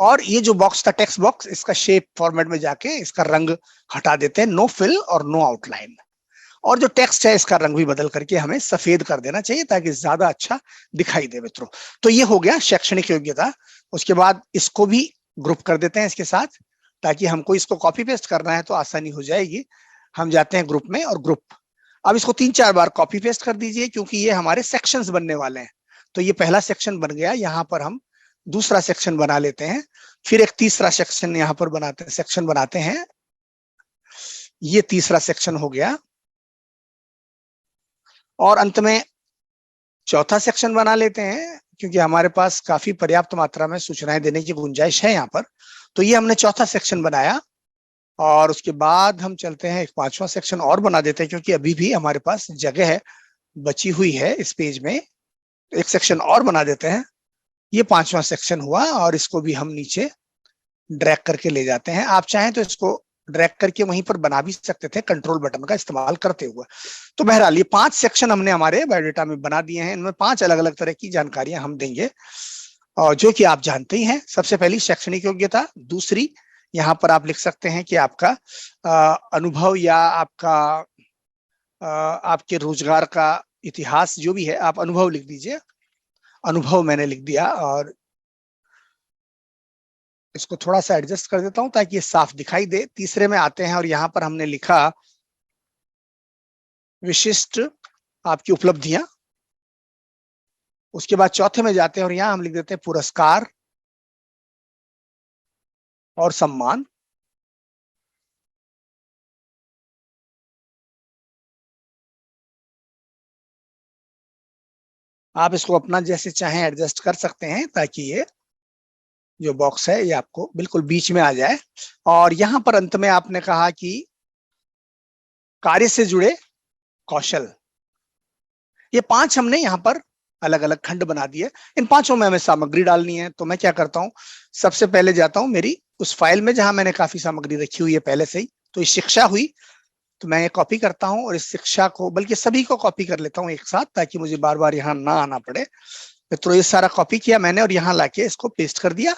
और ये जो बॉक्स था टेक्स्ट बॉक्स, इसका शेप फॉर्मेट में जाके इसका रंग हटा देते हैं, नो फिल और नो आउटलाइन। और जो टेक्स्ट है इसका रंग भी बदल करके हमें सफेद कर देना चाहिए ताकि ज्यादा अच्छा दिखाई दे मित्रों। तो ये हो गया शैक्षणिक योग्यता। उसके बाद इसको भी ग्रुप कर देते हैं इसके साथ, ताकि हमको इसको कॉपी पेस्ट करना है तो आसानी हो जाएगी। हम जाते हैं ग्रुप में और ग्रुप। अब इसको 3-4 बार कॉपी पेस्ट कर दीजिए क्योंकि ये हमारे सेक्शंस बनने वाले हैं। तो ये पहला सेक्शन बन गया, यहाँ पर हम दूसरा सेक्शन बना लेते हैं, फिर एक तीसरा सेक्शन यहाँ पर बनाते हैं। ये तीसरा सेक्शन हो गया और अंत में चौथा सेक्शन बना लेते हैं क्योंकि हमारे पास काफी पर्याप्त मात्रा में सूचनाएं देने की गुंजाइश है यहाँ पर। तो ये हमने चौथा सेक्शन बनाया और उसके बाद हम चलते हैं एक पांचवा सेक्शन और बना देते हैं क्योंकि अभी भी हमारे पास जगह है बची हुई है इस पेज में। एक सेक्शन और बना देते हैं। ये पांचवा सेक्शन हुआ और इसको भी हम नीचे ड्रैग करके ले जाते हैं। आप चाहें तो इसको ड्रैग करके वहीं पर बना भी सकते थे कंट्रोल बटन का इस्तेमाल करते हुए। तो बहरहाल ये 5 सेक्शन हमने हमारे बायोडेटा में बना दिए हैं। इनमें 5 अलग अलग तरह की जानकारियां हम देंगे और जो कि आप जानते ही हैं। सबसे पहली शैक्षणिक योग्यता। दूसरी, यहाँ पर आप लिख सकते हैं कि आपका अनुभव या आपका आपके रोजगार का इतिहास जो भी है, आप अनुभव लिख दीजिए। अनुभव मैंने लिख दिया और इसको थोड़ा सा एडजस्ट कर देता हूं ताकि ये साफ दिखाई दे। तीसरे में आते हैं और यहां पर हमने लिखा विशिष्ट आपकी उपलब्धियां। उसके बाद चौथे में जाते हैं और यहां हम लिख देते हैं पुरस्कार और सम्मान। आप इसको अपना जैसे चाहें एडजस्ट कर सकते हैं ताकि ये जो बॉक्स है ये आपको बिल्कुल बीच में आ जाए। और यहां पर अंत में आपने कहा कि कार्य से जुड़े कौशल। ये 5 हमने यहाँ पर अलग अलग खंड बना दिए। इन पांचों में हमें सामग्री डालनी है। तो मैं क्या करता हूँ, सबसे पहले जाता हूँ मेरी उस फाइल में जहां मैंने काफी सामग्री रखी हुई है पहले से ही। तो ये शिक्षा हुई, तो मैं ये कॉपी करता हूँ और इस शिक्षा को, बल्कि सभी को कॉपी कर लेता हूँ एक साथ ताकि मुझे बार बार यहाँ ना आना पड़े। तो ये सारा कॉपी किया मैंने और यहाँ लाके इसको पेस्ट कर दिया।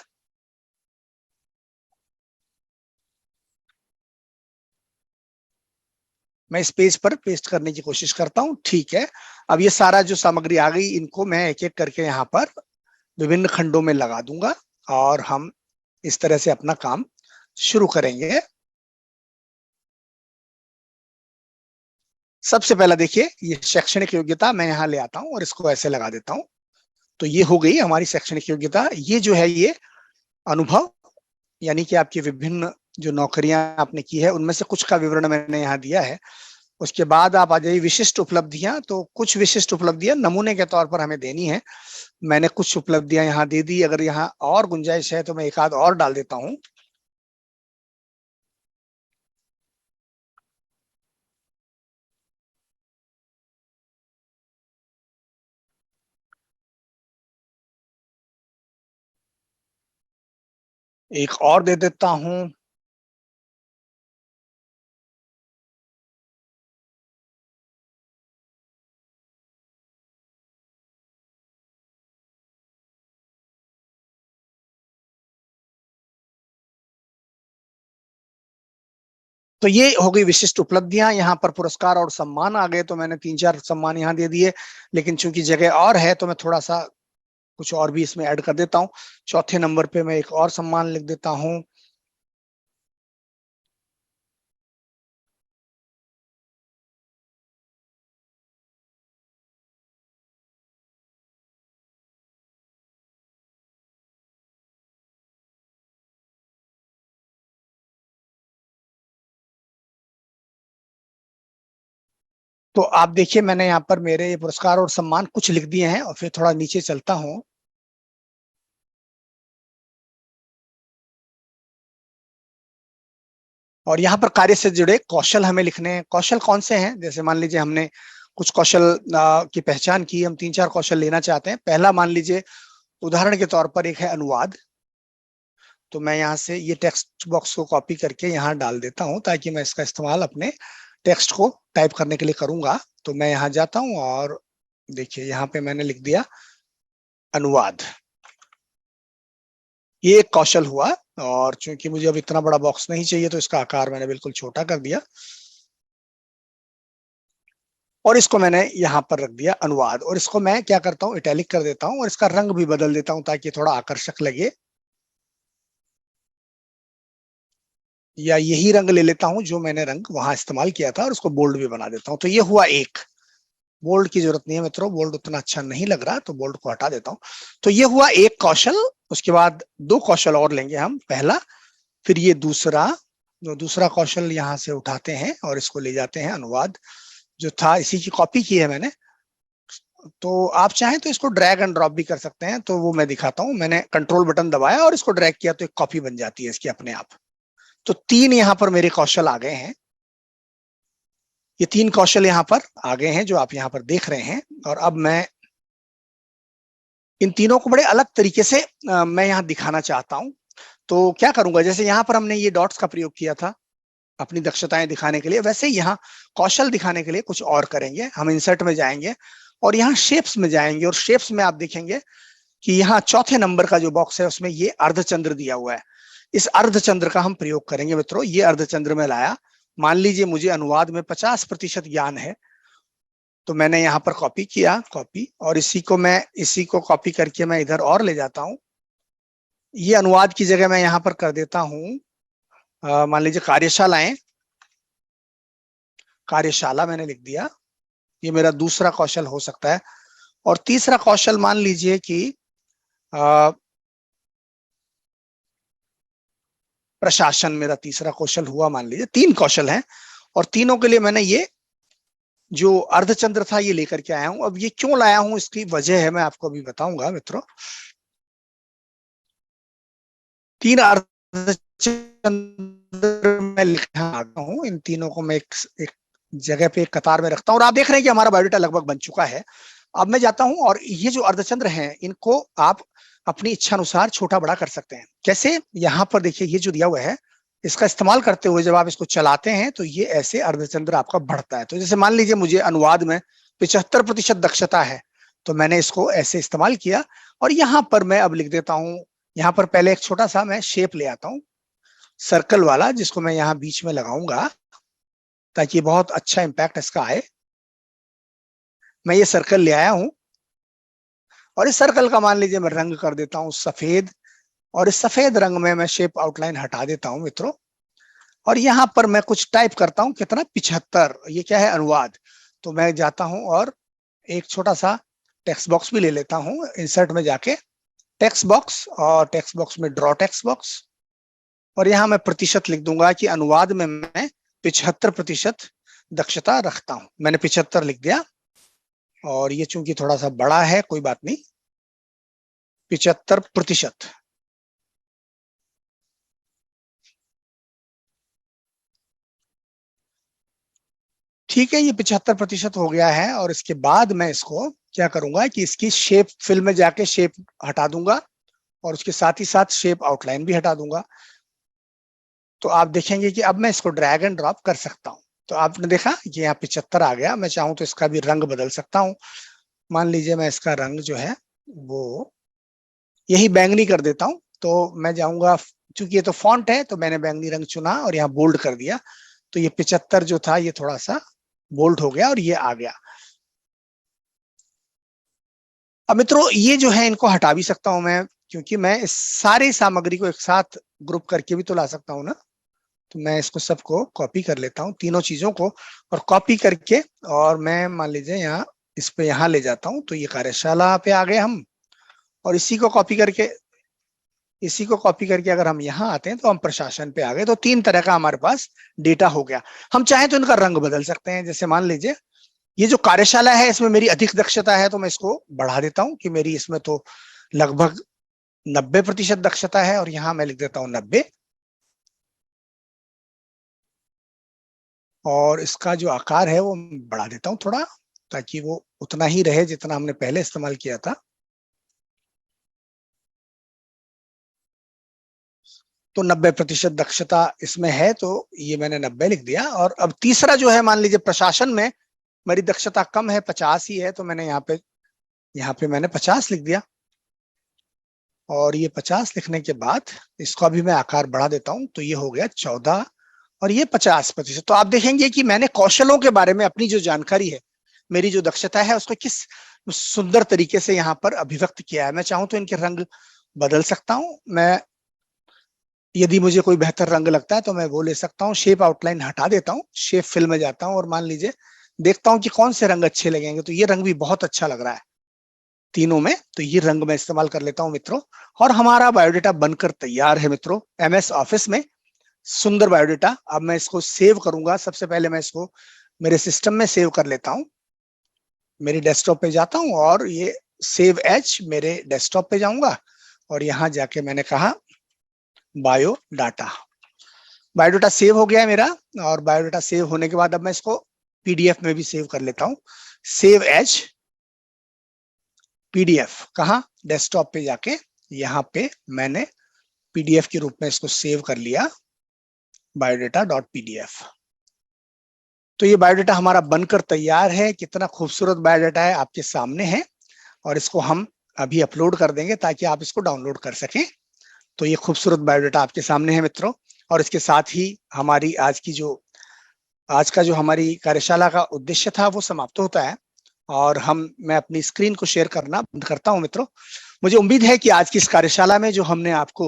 मैं इस पेज पर पेस्ट करने की कोशिश करता हूँ। ठीक है, अब ये सारा जो सामग्री आ गई, इनको मैं एक एक करके यहाँ पर विभिन्न खंडों में लगा दूंगा और हम इस तरह से अपना काम शुरू करेंगे। सबसे पहला देखिए, ये शैक्षणिक योग्यता मैं यहाँ ले आता हूँ और इसको ऐसे लगा देता हूँ। तो ये हो गई हमारी शैक्षणिक योग्यता। ये जो है ये अनुभव, यानी कि आपकी विभिन्न जो नौकरियां आपने की है उनमें से कुछ का विवरण मैंने यहाँ दिया है। उसके बाद आप आ जाइए विशिष्ट उपलब्धियां। तो कुछ विशिष्ट उपलब्धियां नमूने के तौर पर हमें देनी है। मैंने कुछ उपलब्धियां यहाँ दे दी। अगर यहाँ और गुंजाइश है तो मैं एक आध और डाल देता हूँ। एक और दे देता हूँ। तो ये हो गई विशिष्ट उपलब्धियां। यहाँ पर पुरस्कार और सम्मान आ गए, तो मैंने 3-4 सम्मान यहाँ दे दिए। लेकिन चूंकि जगह और है तो मैं थोड़ा सा कुछ और भी इसमें ऐड कर देता हूँ। चौथे नंबर पे मैं एक और सम्मान लिख देता हूँ। तो आप देखिए मैंने यहाँ पर मेरे पुरस्कार और सम्मान कुछ लिख दिए हैं और फिर थोड़ा नीचे चलता हूँ। और यहाँ पर कार्य से जुड़े कौशल हमें लिखने हैं। कौशल कौन से हैं? जैसे मान लीजिए हमने कुछ कौशल की पहचान की, हम 3-4 कौशल लेना चाहते हैं। पहला मान लीजिए उदाहरण के तौर पर एक है अनुवाद। तो मैं यहाँ से ये टेक्स्ट बॉक्स को कॉपी करके यहाँ डाल देता हूँ ताकि मैं इसका इस्तेमाल अपने टेक्स्ट को टाइप करने के लिए करूंगा। तो मैं यहाँ जाता हूँ और देखिए यहाँ पे मैंने लिख दिया अनुवाद। ये एक कौशल हुआ। और चूंकि मुझे अब इतना बड़ा बॉक्स नहीं चाहिए तो इसका आकार मैंने बिल्कुल छोटा कर दिया और इसको मैंने यहाँ पर रख दिया अनुवाद। और इसको मैं क्या करता हूँ, इटैलिक कर देता हूँ और इसका रंग भी बदल देता हूँ ताकि थोड़ा आकर्षक लगे। या यही रंग ले लेता हूं जो मैंने रंग वहां इस्तेमाल किया था और उसको बोल्ड भी बना देता हूं। तो ये हुआ एक। बोल्ड की जरूरत नहीं है मित्रों, बोल्ड उतना अच्छा नहीं लग रहा, तो बोल्ड को हटा देता हूं। तो ये हुआ एक कौशल। उसके बाद 2 कौशल और लेंगे हम। पहला, फिर ये दूसरा। जो दूसरा कौशल यहाँ से उठाते हैं और इसको ले जाते हैं अनुवाद, जो था इसी की कॉपी की है मैंने। तो आप चाहें तो इसको ड्रैग एंड ड्रॉप भी कर सकते हैं। तो वो मैं दिखाता हूं। मैंने कंट्रोल बटन दबाया और इसको ड्रैग किया तो एक कॉपी बन जाती है इसकी अपने आप। तो 3 यहाँ पर मेरे कौशल आ गए हैं। ये 3 कौशल यहाँ पर आ गए हैं जो आप यहाँ पर देख रहे हैं। और अब मैं इन तीनों को बड़े अलग तरीके से मैं यहाँ दिखाना चाहता हूं। तो क्या करूंगा, जैसे यहाँ पर हमने ये डॉट्स का प्रयोग किया था अपनी दक्षताएं दिखाने के लिए, वैसे ही यहाँ कौशल दिखाने के लिए कुछ और करेंगे। हम इंसर्ट में जाएंगे और यहाँ शेप्स में जाएंगे और शेप्स में आप देखेंगे कि यहाँ चौथे नंबर का जो बॉक्स है उसमें ये अर्धचंद्र दिया हुआ है। इस अर्धचंद्र का हम प्रयोग करेंगे मित्रों। ये अर्धचंद्र में लाया। मान लीजिए मुझे अनुवाद में 50% ज्ञान है, तो मैंने यहाँ पर कॉपी किया, कॉपी, और इसी को कॉपी करके मैं इधर और ले जाता हूँ। ये अनुवाद की जगह मैं यहाँ पर कर देता हूँ मान लीजिए कार्यशालाएं। कार्यशाला मैंने लिख दिया। ये मेरा दूसरा कौशल हो सकता है। और तीसरा कौशल मान लीजिए कि प्रशासन मेरा तीसरा कौशल हुआ। मान लीजिए 3 कौशल हैं और तीनों के लिए मैंने ये जो अर्धचंद्र था ये लेकर के आया हूं। अब ये क्यों लाया हूं, इसकी वजह है मैं आपको अभी बताऊंगा मित्रों। 3 अर्धचंद्र मैं लिखा हूं। इन तीनों को मैं एक जगह पे एक कतार में रखता हूं और आप देख रहे हैं कि हमारा बायोडाटा लगभग बन चुका है। अब मैं जाता हूं और ये जो अर्धचंद्र हैं इनको आप अपनी इच्छा अनुसार छोटा बड़ा कर सकते हैं। कैसे? यहाँ पर देखिए ये जो दिया हुआ है, इसका इस्तेमाल करते हुए जब आप इसको चलाते हैं तो ये ऐसे अर्धचंद्र आपका बढ़ता है। तो जैसे मान लीजिए मुझे अनुवाद में 75% दक्षता है, तो मैंने इसको ऐसे इस्तेमाल किया। और यहाँ पर मैं अब लिख देता हूँ, यहाँ पर पहले एक छोटा सा मैं शेप ले आता हूँ सर्कल वाला, जिसको मैं यहाँ बीच में लगाऊंगा ताकि बहुत अच्छा इंपैक्ट इसका आए। मैं ये सर्कल ले आया हूं और इस सर्कल का मान लीजिए मैं रंग कर देता हूं सफेद। और इस सफेद रंग में मैं शेप आउटलाइन हटा देता हूं मित्रों। और यहां पर मैं कुछ टाइप करता हूं, कितना, 75। ये क्या है? अनुवाद। तो मैं जाता हूं और एक छोटा सा टेक्स्ट बॉक्स भी ले लेता हूं। इंसर्ट में जाके टेक्स्ट बॉक्स, और टेक्स्ट बॉक्स में ड्रॉ टेक्स्ट बॉक्स, और यहां मैं प्रतिशत लिख दूंगा कि अनुवाद में मैं 75% दक्षता रखता हूं। मैंने 75 लिख दिया। और ये चूंकि थोड़ा सा बड़ा है, कोई बात नहीं, 75%। ठीक है, ये 75% हो गया है। और इसके बाद मैं इसको क्या करूंगा कि इसकी शेप फिल में जाके शेप हटा दूंगा और उसके साथ ही साथ शेप आउटलाइन भी हटा दूंगा। तो आप देखेंगे कि अब मैं इसको ड्रैग एंड ड्रॉप कर सकता हूं। तो आपने देखा कि यहाँ 75 आ गया। मैं चाहूं तो इसका भी रंग बदल सकता हूं। मान लीजिए मैं इसका रंग जो है वो यही बैंगनी कर देता हूं। तो मैं जाऊंगा, चूंकि ये तो फॉन्ट है तो मैंने बैंगनी रंग चुना और यहाँ बोल्ड कर दिया। तो ये 75 जो था ये थोड़ा सा बोल्ड हो गया और ये आ गया। अब मित्रों ये जो है इनको हटा भी सकता हूं मैं, क्योंकि मैं इस सारी सामग्री को एक साथ ग्रुप करके भी तो ला सकता हूं ना। तो मैं इसको सबको कॉपी कर लेता हूं, तीनों चीजों को, और कॉपी करके, और मैं मान लीजिए यहाँ इस पे यहाँ ले जाता हूं। तो ये कार्यशाला पे आ गए हम। और इसी को कॉपी करके अगर हम यहाँ आते हैं तो हम प्रशासन पे आ गए। तो 3 तरह का हमारे पास डेटा हो गया। हम चाहें तो इनका रंग बदल सकते हैं। जैसे मान लीजिए ये जो कार्यशाला है इसमें मेरी अधिक दक्षता है तो मैं इसको बढ़ा देता हूं कि मेरी इसमें तो लगभग 90% दक्षता है, और यहां मैं लिख देता हूं 90। और इसका जो आकार है वो बढ़ा देता हूं थोड़ा, ताकि वो उतना ही रहे जितना हमने पहले इस्तेमाल किया था। तो 90% दक्षता इसमें है, तो ये मैंने 90 लिख दिया। और अब तीसरा जो है, मान लीजिए प्रशासन में मेरी दक्षता कम है, 50 ही है, तो मैंने यहाँ पे मैंने 50 लिख दिया। और ये 50 लिखने के बाद इसको अभी मैं आकार बढ़ा देता हूं, तो ये हो गया 14 और ये 50%। तो आप देखेंगे कि मैंने कौशलों के बारे में अपनी जो जानकारी है, मेरी जो दक्षता है, उसको किस सुंदर तरीके से यहाँ पर अभिव्यक्त किया है। मैं चाहूं तो इनके रंग बदल सकता हूं। मैं यदि मुझे कोई बेहतर रंग लगता है तो मैं वो ले सकता हूँ। शेप आउटलाइन हटा देता हूँ, शेप फिल में जाता हूँ और मान लीजिए देखता हूँ कि कौन से रंग अच्छे लगेंगे। तो ये रंग भी बहुत अच्छा लग रहा है तीनों में, तो ये रंग मैं इस्तेमाल कर लेता हूं मित्रों। और हमारा बायोडेटा बनकर तैयार है मित्रों एमएस ऑफिस में। सुंदर बायोडेटा। अब मैं इसको सेव करूंगा। सबसे पहले मैं इसको मेरे सिस्टम में सेव कर लेता हूं। मेरी डेस्कटॉप पे जाता हूं और ये सेव एज मेरे डेस्कटॉप पे जाऊंगा और यहां जाके मैंने कहा बायोडाटा। बायोडाटा सेव हो गया है मेरा। और बायोडाटा सेव होने के बाद अब मैं इसको पीडीएफ में भी सेव कर लेता हूं। सेव एज पीडीएफ, कहा डेस्कटॉप पे जाके यहाँ पे मैंने पीडीएफ के रूप में इसको सेव कर लिया, biodata.pdf। तो ये बायोडाटा हमारा बनकर तैयार है। कितना खूबसूरत बायोडाटा है आपके सामने है। और इसको हम अभी अपलोड कर देंगे ताकि आप इसको डाउनलोड कर सकें। तो ये खूबसूरत बायोडाटा आपके सामने है मित्रों। और इसके साथ ही हमारी आज का जो हमारी कार्यशाला का उद्देश्य था वो समाप्त होता है। और मैं अपनी स्क्रीन को शेयर करना बंद करता हूं मित्रों। मुझे उम्मीद है कि आज की इस कार्यशाला में जो हमने आपको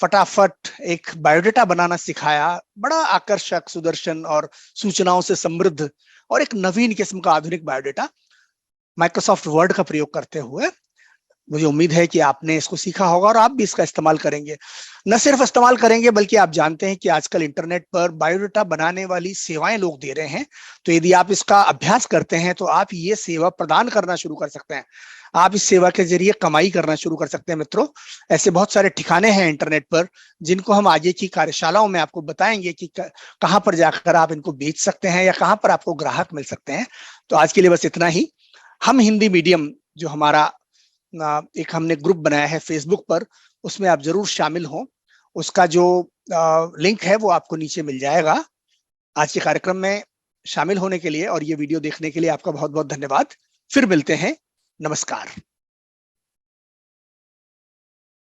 फटाफट एक बायोडेटा बनाना सिखाया, बड़ा आकर्षक, सुदर्शन और सूचनाओं से समृद्ध और एक नवीन किस्म का आधुनिक बायोडेटा माइक्रोसॉफ्ट वर्ड का प्रयोग करते हुए, मुझे उम्मीद है कि आपने इसको सीखा होगा और आप भी इसका इस्तेमाल करेंगे। न सिर्फ इस्तेमाल करेंगे बल्कि आप जानते हैं कि आजकल इंटरनेट पर बायोडाटा बनाने वाली सेवाएं लोग दे रहे हैं। तो यदि आप इसका अभ्यास करते हैं तो आप ये सेवा प्रदान करना शुरू कर सकते हैं। आप इस सेवा के जरिए कमाई करना शुरू कर सकते हैं मित्रों। ऐसे बहुत सारे ठिकाने हैं इंटरनेट पर जिनको हम आगे की कार्यशालाओं में आपको बताएंगे कि कहां पर जाकर आप इनको बेच सकते हैं या कहां पर आपको ग्राहक मिल सकते हैं। तो आज के लिए बस इतना ही। हम हिंदी मीडियम जो हमारा एक हमने ग्रुप बनाया है फेसबुक पर, उसमें आप जरूर शामिल हों। उसका जो लिंक है वो आपको नीचे मिल जाएगा। आज के कार्यक्रम में शामिल होने के लिए और ये वीडियो देखने के लिए आपका बहुत बहुत धन्यवाद। फिर मिलते हैं। नमस्कार।